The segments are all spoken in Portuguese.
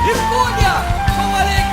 e punha com alegria.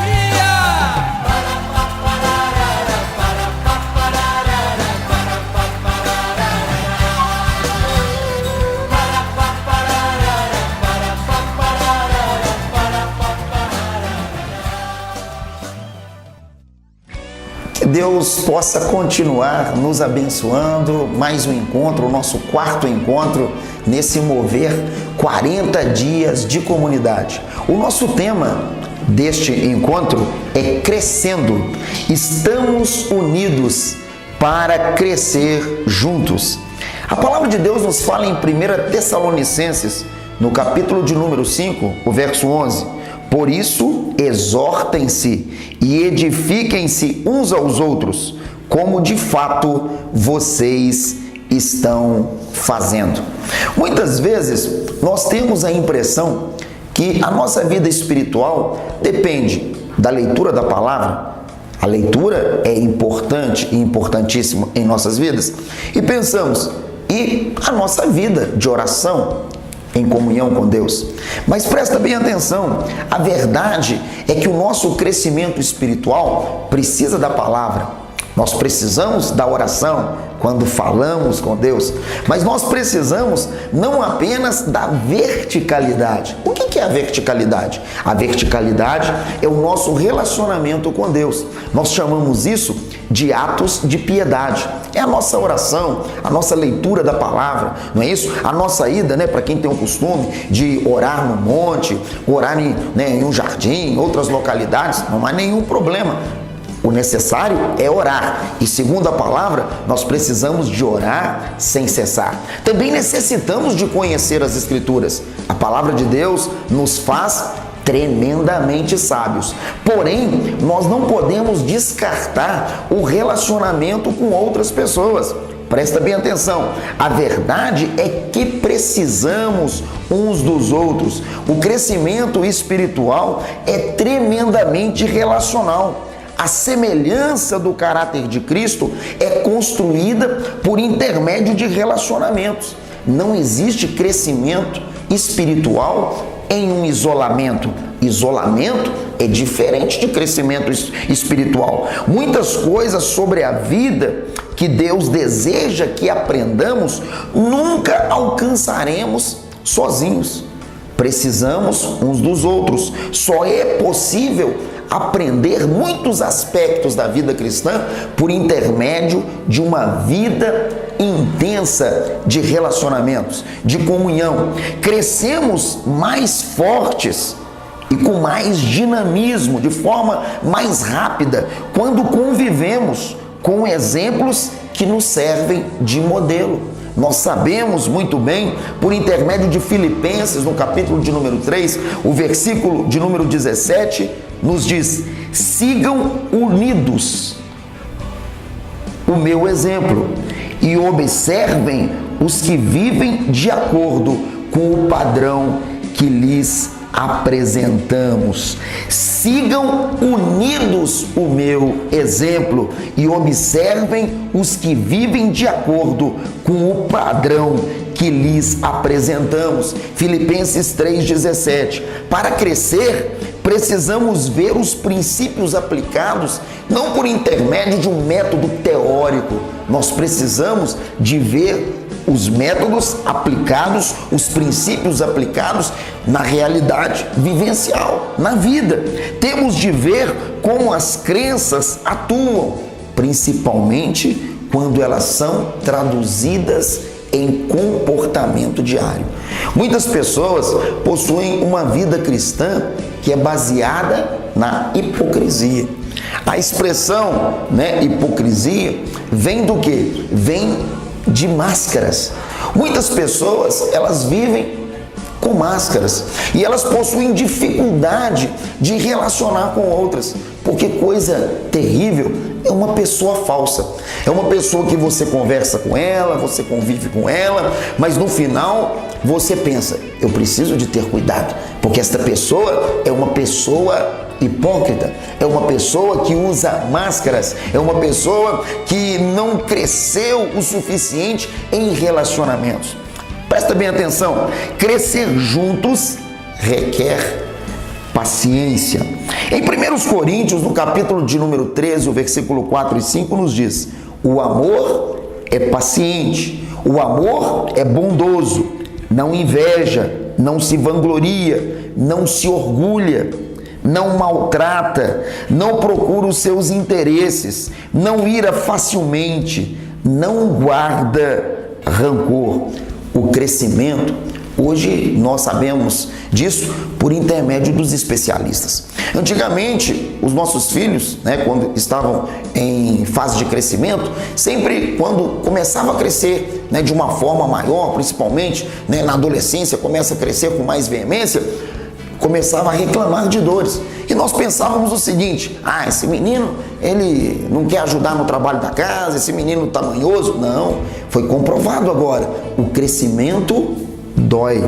Que Deus possa continuar nos abençoando. Mais um encontro, o nosso quarto encontro nesse mover 40 dias de comunidade. O nosso tema deste encontro é crescendo. Estamos unidos para crescer juntos. A palavra de Deus nos fala em 1 Tessalonicenses, no capítulo de número 5, o verso 11. Por isso, exortem-se e edifiquem-se uns aos outros, como de fato vocês estão fazendo. Muitas vezes, nós temos a impressão que a nossa vida espiritual depende da leitura da palavra. A leitura é importante e importantíssima em nossas vidas. E pensamos, e a nossa vida de oração, em comunhão com Deus? Mas presta bem atenção, a verdade é que o nosso crescimento espiritual precisa da palavra. Nós precisamos da oração quando falamos com Deus, mas nós precisamos não apenas da verticalidade. O que é a verticalidade? A verticalidade é o nosso relacionamento com Deus. Nós chamamos isso de atos de piedade. É a nossa oração, a nossa leitura da palavra, não é isso? A nossa ida, para quem tem o costume de orar no monte, orar em um jardim, em outras localidades, não há nenhum problema. O necessário é orar. E segundo a palavra, nós precisamos de orar sem cessar. Também necessitamos de conhecer as Escrituras. A palavra de Deus nos faz tremendamente sábios. Porém, nós não podemos descartar o relacionamento com outras pessoas. Presta bem atenção, a verdade é que precisamos uns dos outros. O crescimento espiritual é tremendamente relacional. A semelhança do caráter de Cristo é construída por intermédio de relacionamentos. Não existe crescimento espiritual em um isolamento. Isolamento é diferente de crescimento espiritual. Muitas coisas sobre a vida que Deus deseja que aprendamos, nunca alcançaremos sozinhos. Precisamos uns dos outros. Só é possível aprender muitos aspectos da vida cristã por intermédio de uma vida intensa de relacionamentos, de comunhão. Crescemos mais fortes e com mais dinamismo, de forma mais rápida, quando convivemos com exemplos que nos servem de modelo. Nós sabemos muito bem, por intermédio de Filipenses, no capítulo de número 3, o versículo de número 17, nos diz: sigam unidos o meu exemplo e observem os que vivem de acordo com o padrão que lhes apresentamos. Sigam unidos o meu exemplo e observem os que vivem de acordo com o padrão que lhes apresentamos. Filipenses 3,17. Para crescer, precisamos ver os princípios aplicados, não por intermédio de um método teórico. Nós precisamos de ver os métodos aplicados, os princípios aplicados na realidade vivencial, na vida. Temos de ver como as crenças atuam, principalmente quando elas são traduzidas em comportamento diário. Muitas pessoas possuem uma vida cristã que é baseada na hipocrisia. A expressão, hipocrisia, vem do quê? Vem de máscaras. Muitas pessoas, elas vivem com máscaras e elas possuem dificuldade de relacionar com outras, porque coisa terrível é uma pessoa falsa. É uma pessoa que você conversa com ela, você convive com ela, mas no final você pensa: eu preciso de ter cuidado, porque esta pessoa é uma pessoa hipócrita, é uma pessoa que usa máscaras, é uma pessoa que não cresceu o suficiente em relacionamentos. Presta bem atenção, crescer juntos requer paciência. Em 1 Coríntios, no capítulo de número 13, o versículo 4 e 5 nos diz: o amor é paciente, o amor é bondoso, não inveja, não se vangloria, não se orgulha, não maltrata, não procura os seus interesses, não ira facilmente, não guarda rancor. O crescimento, hoje nós sabemos disso por intermédio dos especialistas. Antigamente, os nossos filhos, quando estavam em fase de crescimento, sempre quando começava a crescer, de uma forma maior, principalmente, na adolescência, começa a crescer com mais veemência, começava a reclamar de dores. E nós pensávamos o seguinte: esse menino, ele não quer ajudar no trabalho da casa, esse menino tá manhoso. Não, foi comprovado agora, o crescimento dói.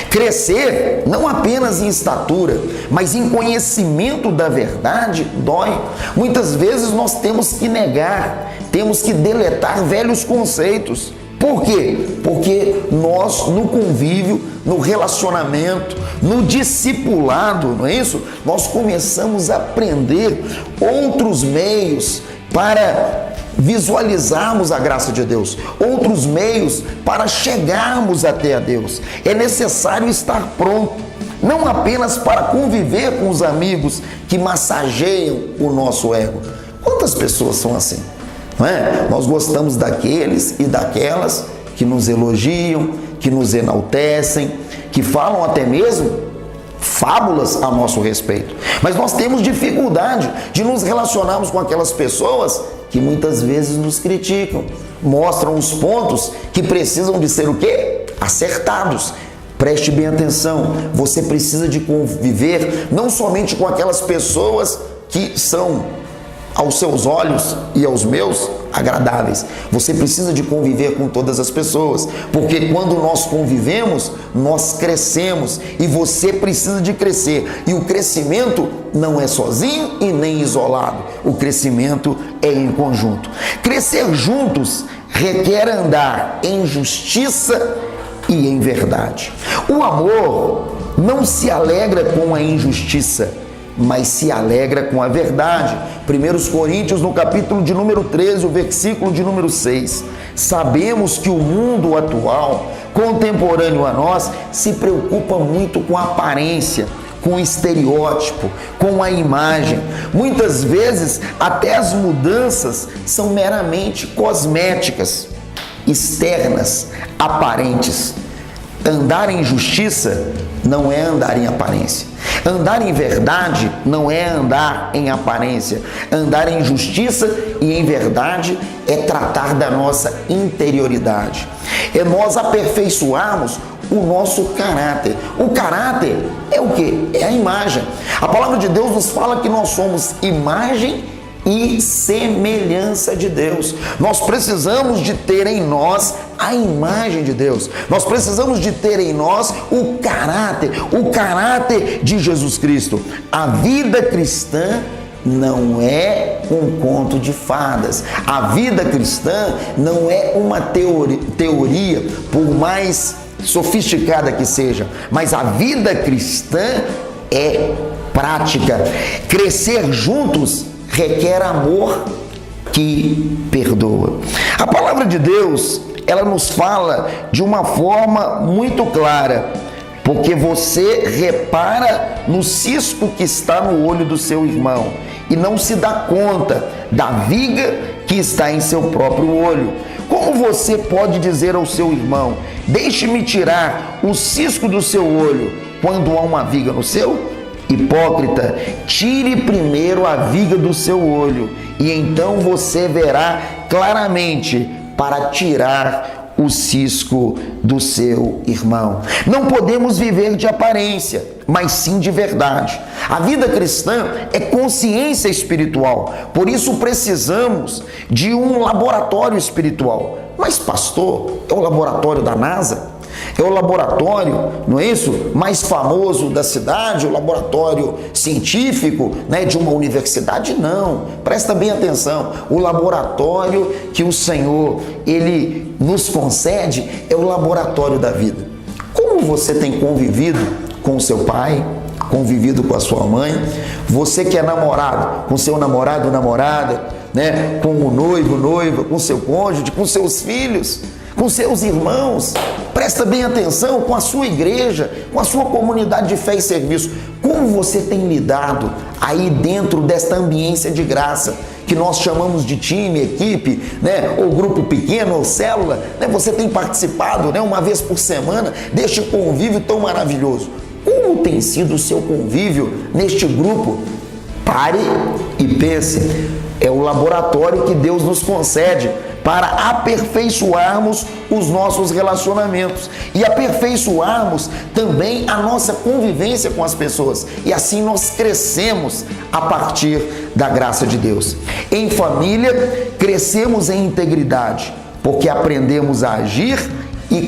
Crescer não apenas em estatura, mas em conhecimento da verdade dói. Muitas vezes nós temos que negar, temos que deletar velhos conceitos. Por quê? Porque nós, no convívio, no relacionamento, no discipulado, não é isso? Nós começamos a aprender outros meios para visualizarmos a graça de Deus, outros meios para chegarmos até a Deus. É necessário estar pronto, não apenas para conviver com os amigos que massageiam o nosso ego. Quantas pessoas são assim? Não é? Nós gostamos daqueles e daquelas que nos elogiam, que nos enaltecem, que falam até mesmo fábulas a nosso respeito. Mas nós temos dificuldade de nos relacionarmos com aquelas pessoas que muitas vezes nos criticam, mostram os pontos que precisam de ser o quê? Acertados. Preste bem atenção, você precisa de conviver não somente com aquelas pessoas que são aos seus olhos e aos meus agradáveis. Você precisa de conviver com todas as pessoas, porque quando nós convivemos, nós crescemos, e você precisa de crescer. E o crescimento não é sozinho e nem isolado. O crescimento é em conjunto. Crescer juntos requer andar em justiça e em verdade. O amor não se alegra com a injustiça, mas se alegra com a verdade. 1 Coríntios, no capítulo de número 13, o versículo de número 6. Sabemos que o mundo atual, contemporâneo a nós, se preocupa muito com a aparência, com o estereótipo, com a imagem. Muitas vezes, até as mudanças são meramente cosméticas, externas, aparentes. Andar em justiça não é andar em aparência. Andar em verdade não é andar em aparência. Andar em justiça e em verdade é tratar da nossa interioridade. É nós aperfeiçoarmos o nosso caráter. O caráter é o quê? É a imagem. A palavra de Deus nos fala que nós somos imagem e semelhança de Deus. Nós precisamos de ter em nós a imagem de Deus. Nós precisamos de ter em nós o caráter de Jesus Cristo. A vida cristã não é um conto de fadas. A vida cristã não é uma teoria, por mais sofisticada que seja, mas a vida cristã é prática. Crescer juntos requer amor que perdoa. A palavra de Deus, ela nos fala de uma forma muito clara, porque você repara no cisco que está no olho do seu irmão e não se dá conta da viga que está em seu próprio olho. Como você pode dizer ao seu irmão: deixe-me tirar o cisco do seu olho, quando há uma viga no seu? Hipócrita, tire primeiro a viga do seu olho, e então você verá claramente para tirar o cisco do seu irmão. Não podemos viver de aparência, mas sim de verdade. A vida cristã é consciência espiritual, por isso precisamos de um laboratório espiritual. Mas pastor, é o laboratório da NASA? É o laboratório, não é isso, mais famoso da cidade, o laboratório científico, de uma universidade? Não, presta bem atenção. O laboratório que o Senhor, Ele nos concede é o laboratório da vida. Como você tem convivido com o seu pai, convivido com a sua mãe. Você que é namorado, com seu namorado ou namorada, né? Com o noivo, noiva, com seu cônjuge, com seus filhos, com seus irmãos. Presta bem atenção com a sua igreja, com a sua comunidade de fé e serviço. Como você tem lidado aí dentro desta ambiência de graça, que nós chamamos de time, equipe, né? Ou grupo pequeno, ou célula, né? Você tem participado, né? Uma vez por semana deste convívio tão maravilhoso. Como tem sido o seu convívio neste grupo? Pare e pense. É o laboratório que Deus nos concede para aperfeiçoarmos os nossos relacionamentos e aperfeiçoarmos também a nossa convivência com as pessoas. E assim nós crescemos a partir da graça de Deus. Em família, crescemos em integridade, porque aprendemos a agir e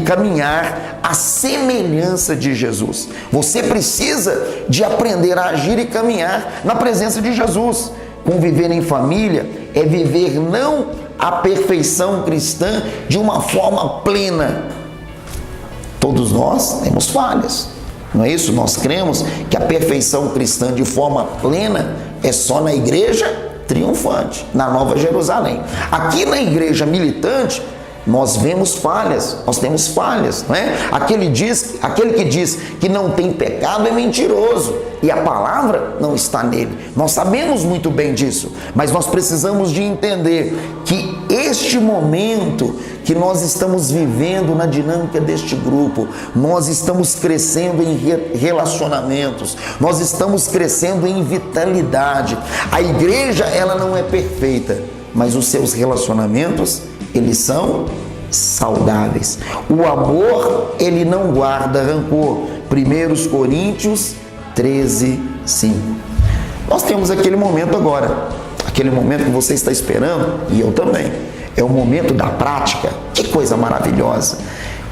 caminhar à semelhança de Jesus. Você precisa de aprender a agir e caminhar na presença de Jesus. Conviver em família é viver não a perfeição cristã de uma forma plena. Todos nós temos falhas, não é isso? Nós cremos que a perfeição cristã de forma plena é só na igreja triunfante, na Nova Jerusalém. Aqui na igreja militante, nós vemos falhas, nós temos falhas, não é? Aquele que diz que não tem pecado é mentiroso e a palavra não está nele. Nós sabemos muito bem disso, mas nós precisamos de entender que este momento que nós estamos vivendo na dinâmica deste grupo, nós estamos crescendo em relacionamentos, nós estamos crescendo em vitalidade. A igreja, ela não é perfeita, mas os seus relacionamentos, eles são saudáveis. O amor, ele não guarda rancor. 1 Coríntios 13, 5. Nós temos aquele momento agora, aquele momento que você está esperando, e eu também. É o momento da prática. Que coisa maravilhosa.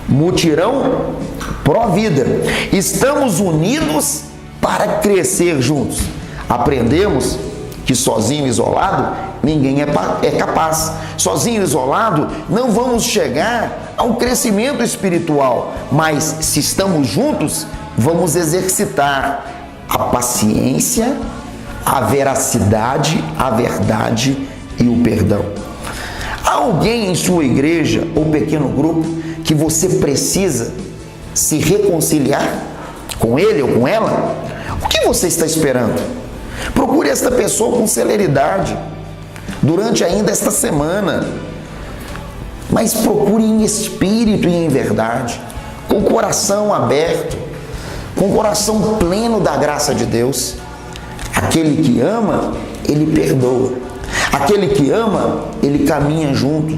Mutirão pró-vida. Estamos unidos para crescer juntos. Aprendemos que sozinho, isolado, ninguém é capaz. Sozinho, isolado, não vamos chegar ao crescimento espiritual, mas se estamos juntos, vamos exercitar a paciência, a veracidade, a verdade e o perdão. Há alguém em sua igreja ou pequeno grupo que você precisa se reconciliar com ele ou com ela? O que você está esperando? Procure esta pessoa com celeridade durante ainda esta semana, mas procure em espírito e em verdade, com o coração aberto, com o coração pleno da graça de Deus. Aquele que ama, ele perdoa. Aquele que ama, ele caminha junto.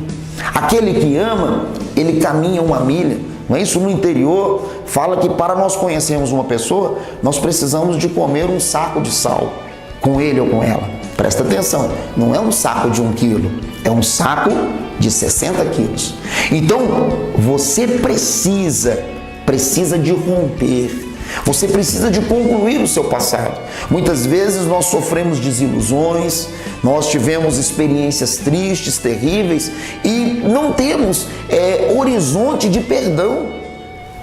Aquele que ama, ele caminha uma milha. Não é isso? No interior, fala que para nós conhecermos uma pessoa, nós precisamos de comer um saco de sal com ele ou com ela. Presta atenção, não é um saco de 1 quilo, é um saco de 60 quilos. Então, você precisa de romper, você precisa de concluir o seu passado. Muitas vezes nós sofremos desilusões, nós tivemos experiências tristes, terríveis e não temos horizonte de perdão.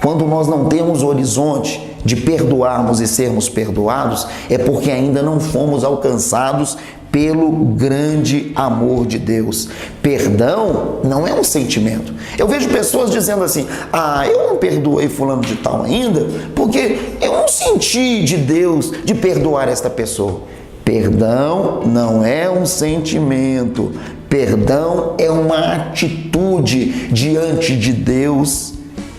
Quando nós não temos horizonte de perdoarmos e sermos perdoados, é porque ainda não fomos alcançados pelo grande amor de Deus. Perdão não é um sentimento. Eu vejo pessoas dizendo assim: eu não perdoei fulano de tal ainda, porque eu não senti de Deus de perdoar esta pessoa. Perdão não é um sentimento. Perdão é uma atitude diante de Deus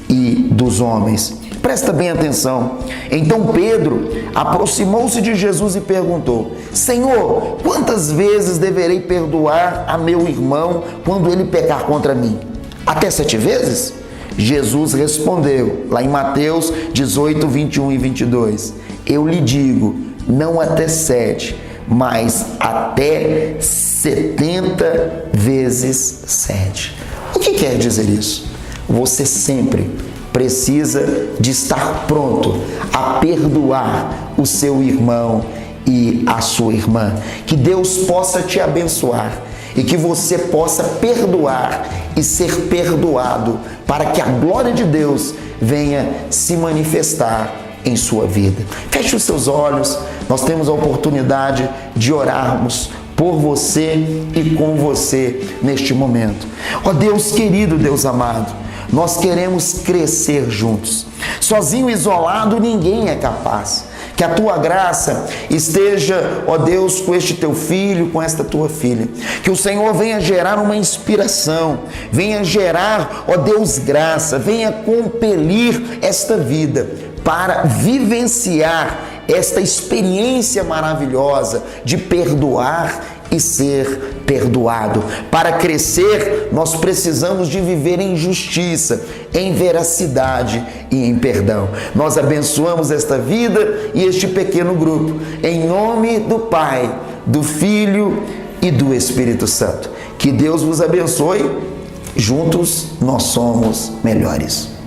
e dos homens. Presta bem atenção. Então Pedro aproximou-se de Jesus e perguntou: Senhor, quantas vezes deverei perdoar a meu irmão quando ele pecar contra mim? Até 7 vezes? Jesus respondeu, lá em Mateus 18, 21 e 22, eu lhe digo, não até 7, mas até 70 vezes 7. O que quer dizer isso? Você sempre precisa de estar pronto a perdoar o seu irmão e a sua irmã. Que Deus possa te abençoar e que você possa perdoar e ser perdoado, para que a glória de Deus venha se manifestar em sua vida. Feche os seus olhos, nós temos a oportunidade de orarmos por você e com você neste momento. Ó Deus querido, Deus amado, nós queremos crescer juntos. Sozinho, isolado, ninguém é capaz. Que a tua graça esteja, ó Deus, com este teu filho, com esta tua filha. Que o Senhor venha gerar uma inspiração, venha gerar, ó Deus, graça, venha compelir esta vida para vivenciar esta experiência maravilhosa de perdoar e ser perdoado. Para crescer, nós precisamos de viver em justiça, em veracidade e em perdão. Nós abençoamos esta vida e este pequeno grupo, em nome do Pai, do Filho e do Espírito Santo. Que Deus vos abençoe. Juntos nós somos melhores.